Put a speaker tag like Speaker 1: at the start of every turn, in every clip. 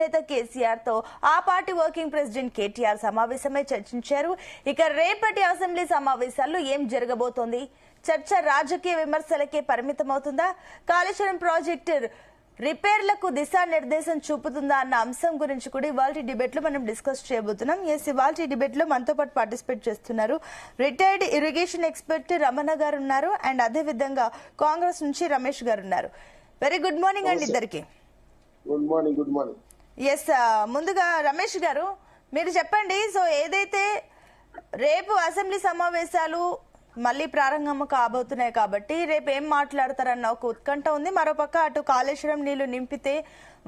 Speaker 1: నేత కేసీఆర్ తో ఆ పార్టీ వర్కింగ్ ప్రెసిడెంట్ కేటీఆర్ సమావేశమై చర్చించారు. ఇక రేపటి అసెంబ్లీ సమావేశాల్లో ఏం జరగబోతోంది? చర్చ రాజకీయ విమర్శలకే పరిమితమవుతుందా? కాళేశ్వరం ప్రాజెక్టు రిపేర్లకు దిశానిర్దేశం చూపుతుందా అన్న అంశం గురించి కూడా ఇవాల్టి డిబేట్ లో మనం డిస్కస్ చేయబోతున్నాం. ఇవాల్టి డిబేట్ లో మనతో పాటు పార్టిసిపేట్ చేస్తున్నారు రిటైర్డ్ ఇరిగేషన్ ఎక్స్పర్ట్ రమణ గారు ఉన్నారు, అండ్ అదే విధంగా కాంగ్రెస్ నుంచి రమేష్ గారు ఉన్నారు. వెరీ గుడ్ మార్నింగ్ అండి ఇద్దరికి.
Speaker 2: Good morning. Good morning.
Speaker 1: Yes, ముందుగా రమేష్ గారు మీరు చెప్పండి. సో ఏదైతే రేపు అసెంబ్లీ సమావేశాలు మళ్ళీ ప్రారంభం కాబోతున్నాయి కాబట్టి రేపు ఏం మాట్లాడతారన్న ఒక ఉత్కంఠ ఉంది. మరోపక్క అటు కాళేశ్వరం నీళ్లు నింపితే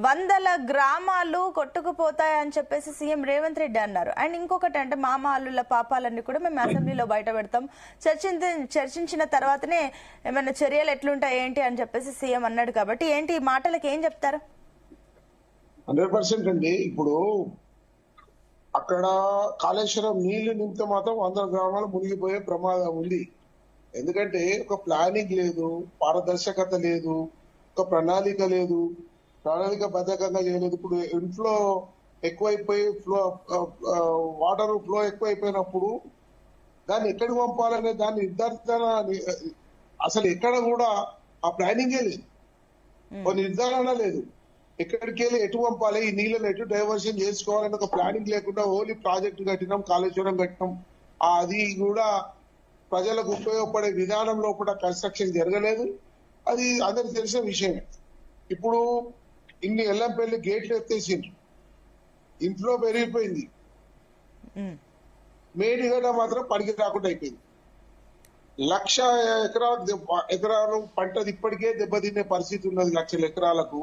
Speaker 1: 100 గ్రామాలు కొట్టుకుపోతాయని చెప్పేసి సీఎం రేవంత్ రెడ్డి అన్నారు. అండ్ ఇంకొకటి అంటే మామ అల్లుల పాపాలన్నీ కూడా మేము అసెంబ్లీలో బయట పెడతాం, చర్చించిన తర్వాతనే ఏమైనా చర్యలు ఎట్లుంటాయి ఏంటి అని చెప్పేసి సీఎం అన్నాడు. కాబట్టి ఏంటి ఈ మాటలకు ఏం చెప్తారు?
Speaker 2: 100% అండి. ఇప్పుడు అక్కడ కాళేశ్వరం నీళ్లు నింపితే మాత్రం 100 గ్రామాలు మునిగిపోయే ప్రమాదం ఉంది. ఎందుకంటే ఒక ప్లానింగ్ లేదు, పారదర్శకత లేదు, ఒక ప్రణాళిక లేదు, ప్రణాళిక బద్ధకంగా చేయలేదు. ఇప్పుడు ఇంట్లో ఎక్కువైపోయి వాటర్ ఫ్లో ఎక్కువైపోయినప్పుడు దాన్ని ఎక్కడికి పంపాలనే దాన్ని నిర్ధారణ అసలు ఎక్కడ కూడా ఆ ప్లానింగే లేదు, ఒక నిర్ధారణ లేదు. ఎక్కడికి వెళ్ళి ఎటు పంపాలి, ఈ నీళ్ళని ఎటు డైవర్షన్ చేసుకోవాలని ఒక ప్లానింగ్ లేకుండా ఓన్లీ ప్రాజెక్టు కట్టినాం, కాళేశ్వరం కట్టినాం. అది కూడా ప్రజలకు ఉపయోగపడే విధానంలో కూడా కన్స్ట్రక్షన్ జరగలేదు. అది అందరికి తెలిసిన విషయమే. ఇప్పుడు ఇన్ని ఎల్లంపల్లి గేట్లు ఎత్తేసిండ్రు, ఇంట్లో పెరిగిపోయింది, మేడిగడ్డ మాత్రం పనికి రాకుండా అయిపోయింది. 1,00,000 ఎకరాలు పంటది ఇప్పటికే దెబ్బతినే పరిస్థితి ఉన్నది. 1,00,000 ఎకరాలకు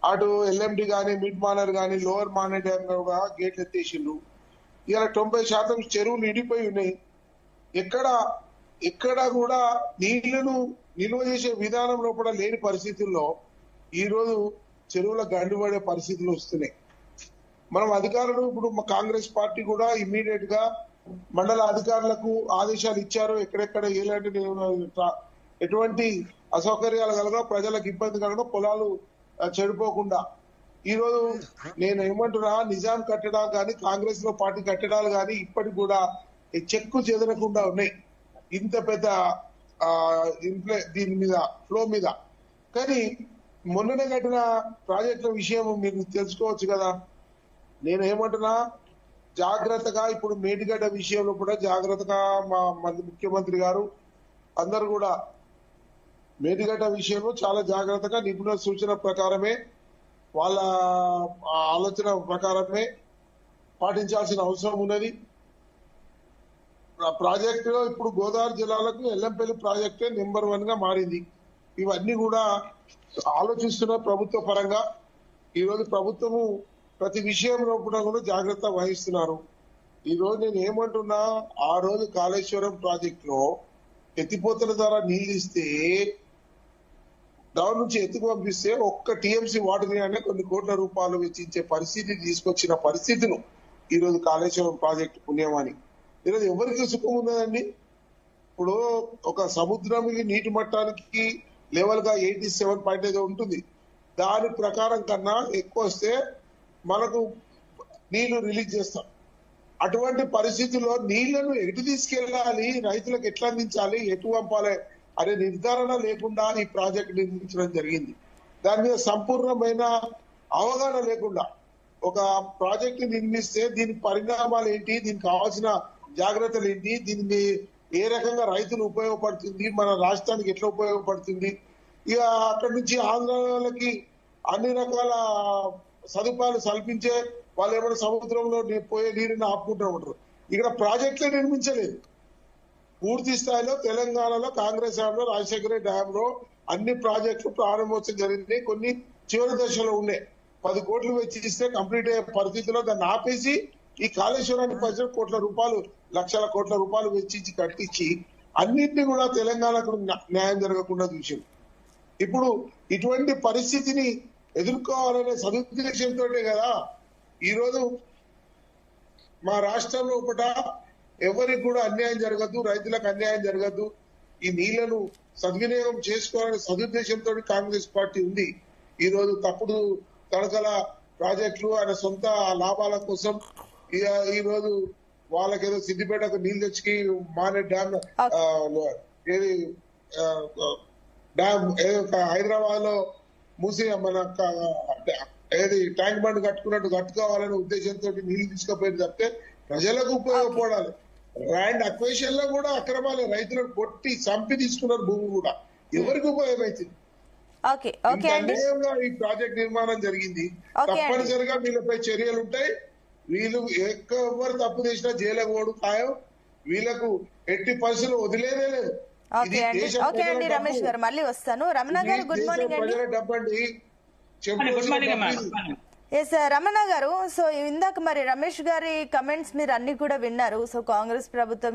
Speaker 2: అటు ఎల్ఎండి గానీ, మిడ్ మానర్ గానీ, లోవర్ మానర్ డ్యామ్ గేట్లు ఎత్తేసిండ్రు. ఇలా 90% చెరువులు నిండిపోయి ఉన్నాయి. ఎక్కడ కూడా నీళ్లను నిల్వ చేసే విధానంలో కూడా లేని పరిస్థితుల్లో ఈ రోజు చెరువుల గండుపడే పరిస్థితులు వస్తున్నాయి. మనం అధికారులు ఇప్పుడు కాంగ్రెస్ పార్టీ కూడా ఇమ్మీడియట్ గా మండల అధికారులకు ఆదేశాలు ఇచ్చారు. ఎక్కడెక్కడ ఎటువంటి అసౌకర్యాలు కలగో, ప్రజలకు ఇబ్బంది కలగో, పొలాలు చెడిపోకుండా. ఈ రోజు నేను ఏమంటున్నా, నిజాం కట్టడాలు కానీ, కాంగ్రెస్ లో పార్టీ కట్టడాలు కానీ ఇప్పటికి కూడా చెక్కు చెదరకుండా ఉన్నాయి ఇంత పెద్ద దీని మీద ఫ్లో మీద. కానీ మొన్ననే కట్టిన ప్రాజెక్టుల విషయం మీరు తెలుసుకోవచ్చు కదా. నేను ఏమంటున్నా, జాగ్రత్తగా ఇప్పుడు మేడిగడ్డ విషయంలో కూడా జాగ్రత్తగా మా ముఖ్యమంత్రి గారు అందరు కూడా మేడిగడ్డ విషయంలో చాలా జాగ్రత్తగా నిపుణుల సూచన ప్రకారమే, వాళ్ళ ఆలోచన ప్రకారమే పాటించాల్సిన అవసరం ఉన్నది. ప్రాజెక్టులో ఇప్పుడు గోదావరి జిల్లాలకు ఎల్లంపల్లి ప్రాజెక్టే నెంబర్ 1 గా మారింది. ఇవన్నీ కూడా ఆలోచిస్తున్న ప్రభుత్వ పరంగా. ఈ రోజు ప్రభుత్వము ప్రతి విషయంలో కూడా జాగ్రత్త వహిస్తున్నారు. ఈ రోజు నేను ఏమంటున్నా, ఆ రోజు కాళేశ్వరం ప్రాజెక్ట్ లో ఎత్తిపోతల ద్వారా నీళ్ళు ఇస్తే, డౌన్ నుంచి ఎత్తుకు పంపిస్తే ఒక్క టీఎంసీ వాటర్ అనే కొన్ని కోట్ల రూపాయలు వెచ్చించే పరిస్థితి తీసుకొచ్చిన పరిస్థితులు ఈ రోజు కాళేశ్వరం ప్రాజెక్టు పుణ్యమాని. ఈరోజు ఎవరికి సుఖం ఉన్నదండి? ఇప్పుడు ఒక సముద్రం నీటి మట్టానికి లెవెల్ గా 87.5 ఉంటుంది. దాని ప్రకారం కన్నా ఎక్కువ వస్తే మనకు నీళ్లు రిలీజ్ చేస్తాం. అటువంటి పరిస్థితుల్లో నీళ్లను ఎటు తీసుకెళ్లాలి, రైతులకు ఎట్లా అందించాలి, ఎటు పంపాలి అనే నిర్ధారణ లేకుండా ఈ ప్రాజెక్ట్ నిర్మించడం జరిగింది. దాని మీద సంపూర్ణమైన అవగాహన లేకుండా ఒక ప్రాజెక్ట్ నిర్మిస్తే దీని పరిణామాలు ఏంటి, దీనికి కావాల్సిన జాగ్రత్తలు ఏంటి, దీన్ని ఏ రకంగా రైతులు ఉపయోగపడుతుంది, మన రాష్ట్రానికి ఎట్లా ఉపయోగపడుతుంది, ఇక అక్కడి నుంచి ఆంధ్రాలకి అన్ని రకాల సదుపాయాలు కల్పించే వాళ్ళు ఏమైనా సముద్రంలో పోయే నీరుని ఆపుకుంటూ ఉంటారు. ఇక్కడ ప్రాజెక్టులే నిర్మించలేదు. పూర్తి స్థాయిలో తెలంగాణలో కాంగ్రెస్ డ్యామ్ లో, రాజశేఖర డ్యామ్ లో అన్ని ప్రాజెక్టులు ప్రారంభోత్సవం జరిగినాయి. కొన్ని చివరి దశలో ఉన్నాయి. 10 కోట్లు వెచ్చిస్తే కంప్లీట్ అయ్యే పరిస్థితిలో దాన్ని ఆపేసి ఈ కాళేశ్వరానికి 10 కోట్ల రూపాయలు, లక్షల కోట్ల రూపాయలు వెచ్చించి కట్టించి అన్నింటినీ కూడా తెలంగాణకు న్యాయం జరగకుండా చూసింది. ఇప్పుడు ఇటువంటి పరిస్థితిని ఎదుర్కోవాలనే సదుద్దేశంతో కదా ఈరోజు మా రాష్ట్రంలో ఒకట ఎవరికి కూడా అన్యాయం జరగద్దు, రైతులకు అన్యాయం జరగద్దు, ఈ నీళ్లను సద్వినియోగం చేసుకోవాలనే సదుద్దేశంతో కాంగ్రెస్ పార్టీ ఉంది. ఈ రోజు తప్పుడు తడకల ప్రాజెక్టులు ఆయన సొంత లాభాల కోసం ఈ రోజు వాళ్ళకేదో సిద్దిపేటకు నీళ్ళు తెచ్చి మానే డ్యామ్ ఏది డ్యామ్ ఏదో హైదరాబాద్ లో మూసి మన ఏది ట్యాంక్ బండ్ కట్టుకున్నట్టు కట్టుకోవాలనే ఉద్దేశంతో నీళ్లు తీసుకుపోయి తప్పితే ప్రజలకు ఉపయోగపడాలి. ల్యాండ్ అక్వేషన్ లో కూడా అక్రమాలు, రైతులను కొట్టి చంపి తీసుకున్నారు భూమి కూడా, ఎవరికి ఉపయోగమైంది? అన్యాయంగా ఈ ప్రాజెక్ట్ నిర్మాణం జరిగింది. తప్పనిసరిగా వీళ్ళపై చర్యలు ఉంటాయి. వీళ్ళు ఎవరు తప్పు చేసినా జైలుకు పోవడం ఖాయం. వీళ్ళకు ఎట్టి పరిస్థితులు వదిలేదే లేదు.
Speaker 1: రమేష్ గారు మళ్ళీ వస్తాను. రమణ గారు గుడ్ మార్నింగ్ అండి.
Speaker 2: డబ్బండి
Speaker 1: ఎస్ రమణ గారు, సో ఇందాక మరి రమేష్ గారి కమెంట్స్ మీరు అన్ని కూడా విన్నారు. సో కాంగ్రెస్ ప్రభుత్వం